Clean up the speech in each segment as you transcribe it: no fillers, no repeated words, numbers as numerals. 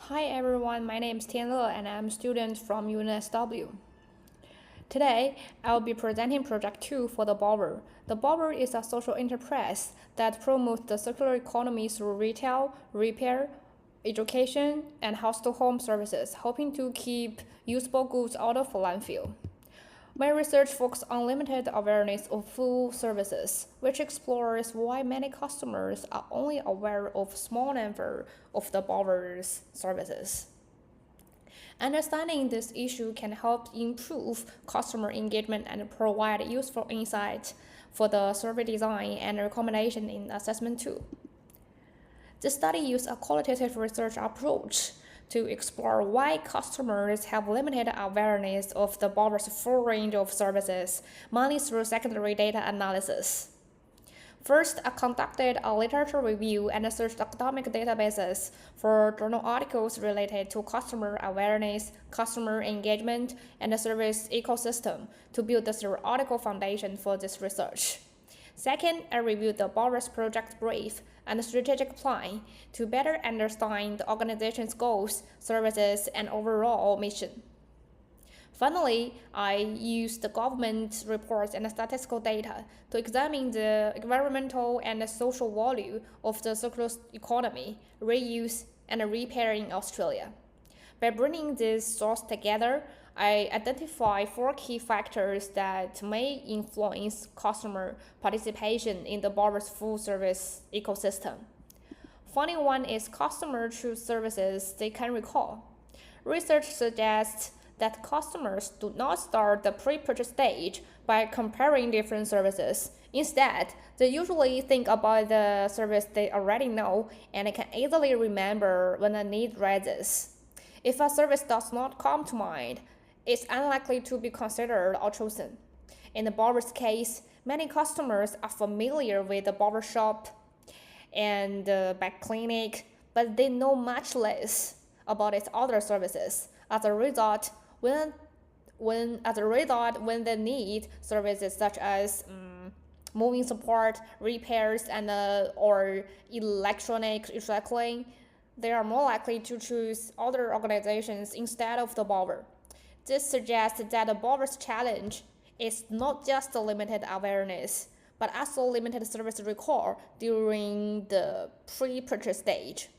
Hi everyone, my name is Tianle and I'm a student from UNSW. Today, I'll be presenting Project 2 for the Bower. The Bower is a social enterprise that promotes the circular economy through retail, repair, education, and house-to-home services, hoping to keep usable goods out of landfill. My research focuses on limited awareness of food services, which explores why many customers are only aware of a small number of the Bower's services. Understanding this issue can help improve customer engagement and provide useful insight for the survey design and recommendation in assessment 2. The study used a qualitative research approach to explore why customers have limited awareness of the Bower's full range of services, mainly through secondary data analysis. First, I conducted a literature review and searched academic databases for journal articles related to customer awareness, customer engagement, and the service ecosystem to build the theoretical foundation for this research. Second, I reviewed the Bower's project brief and strategic plan to better understand the organization's goals, services, and overall mission. Finally, I used the government reports and statistical data to examine the environmental and social value of the circular economy, reuse, and repair in Australia. By bringing these sources together, I identify 4 key factors that may influence customer participation in the Bower's full service ecosystem. Finding one is customers choose services they can recall. Research suggests that customers do not start the pre-purchase stage by comparing different services. Instead, they usually think about the service they already know and can easily remember when a need rises. If a service does not come to mind, it's unlikely to be considered or chosen. In the Bower's case, many customers are familiar with the barber shop and the back clinic, but they know much less about its other services. As a result, when they need services such as moving support, repairs, and or electronic recycling, they are more likely to choose other organizations instead of the Bower. This suggests that the Bower's challenge is not just limited awareness, but also limited service recall during the pre-purchase stage.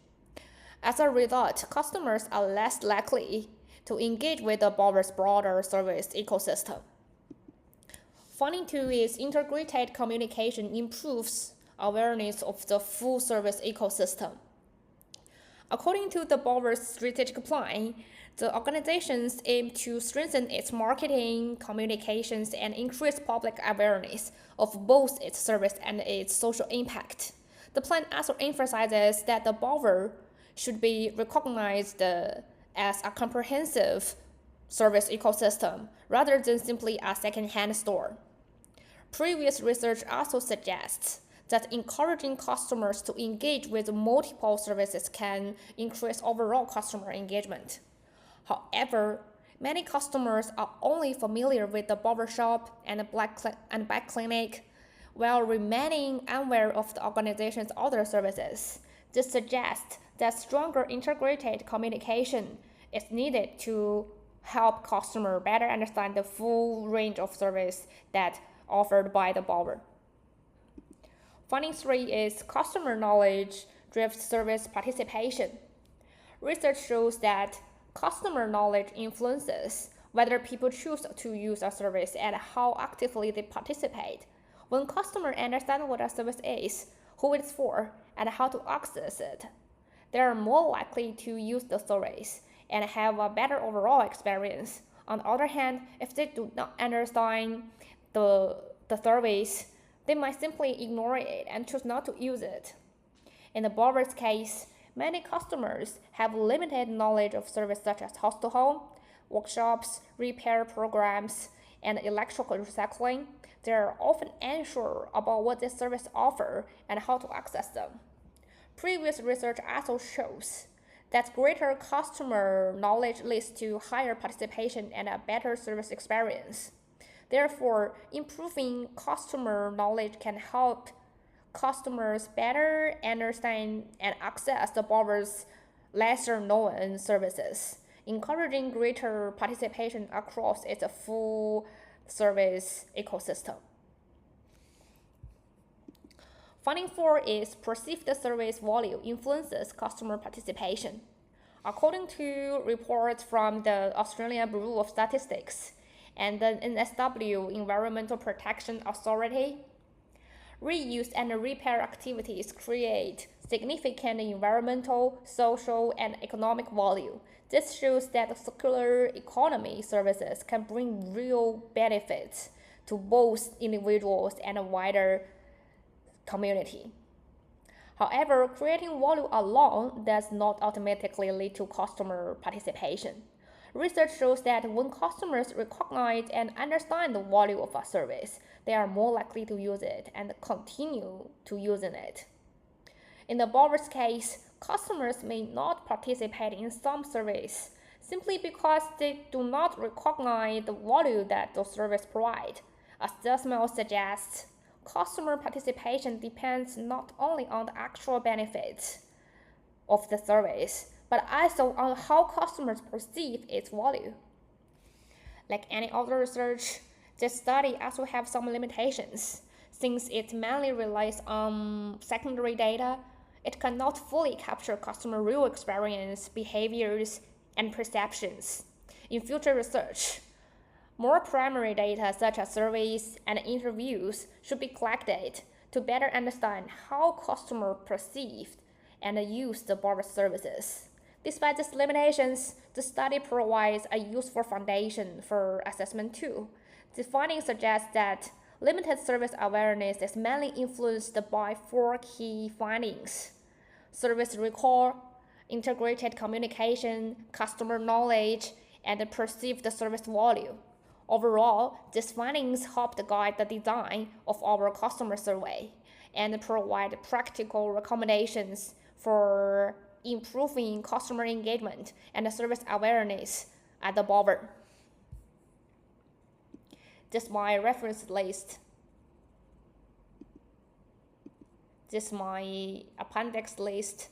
As a result, customers are less likely to engage with the Bower's broader service ecosystem. Finding 2 is integrated communication improves awareness of the full service ecosystem. According to the Bower's strategic plan, the organizations aim to strengthen its marketing, communications, and increase public awareness of both its service and its social impact. The plan also emphasizes that the Bower should be recognized as a comprehensive service ecosystem rather than simply a second-hand store. Previous research also suggests that encouraging customers to engage with multiple services can increase overall customer engagement. However, many customers are only familiar with the barber shop and back clinic, while remaining unaware of the organization's other services. This suggests that stronger integrated communication is needed to help customers better understand the full range of service that offered by the Bower. Finding 3 is customer knowledge drives service participation. Research shows that customer knowledge influences whether people choose to use a service and how actively they participate. When customers understand what a service is, who it's for, and how to access it, they are more likely to use the service and have a better overall experience. On the other hand, if they do not understand the service, they might simply ignore it and choose not to use it. In the Bower's case, many customers have limited knowledge of services such as house-to-home, workshops, repair programs, and electrical recycling. They are often unsure about what this service offers and how to access them. Previous research also shows that greater customer knowledge leads to higher participation and a better service experience. Therefore, improving customer knowledge can help customers better understand and access the Bower's lesser known services, encouraging greater participation across its full service ecosystem. Finding 4 is perceived service value influences customer participation. According to reports from the Australian Bureau of Statistics and the NSW Environmental Protection Authority, reuse and repair activities create significant environmental, social, and economic value. This shows that circular economy services can bring real benefits to both individuals and a wider community. However, creating value alone does not automatically lead to customer participation. Research shows that when customers recognize and understand the value of a service, they are more likely to use it and continue to using it. In the borrower's case, customers may not participate in some service simply because they do not recognize the value that the service provides. As the smell suggests, customer participation depends not only on the actual benefits of the service, but also on how customers perceive its value. Like any other research, this study also has some limitations. Since it mainly relies on secondary data, it cannot fully capture customer real experience, behaviors, and perceptions. In future research, more primary data such as surveys and interviews should be collected to better understand how customers perceive and use the borrower services. Despite these limitations, the study provides a useful foundation for assessment too. The findings suggest that limited service awareness is mainly influenced by 4 key findings: service recall, integrated communication, customer knowledge, and perceived service value. Overall, these findings help to guide the design of our customer survey and provide practical recommendations for improving customer engagement and service awareness at the borrower. This is my reference list. This is my appendix list.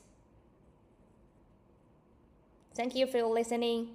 Thank you for listening.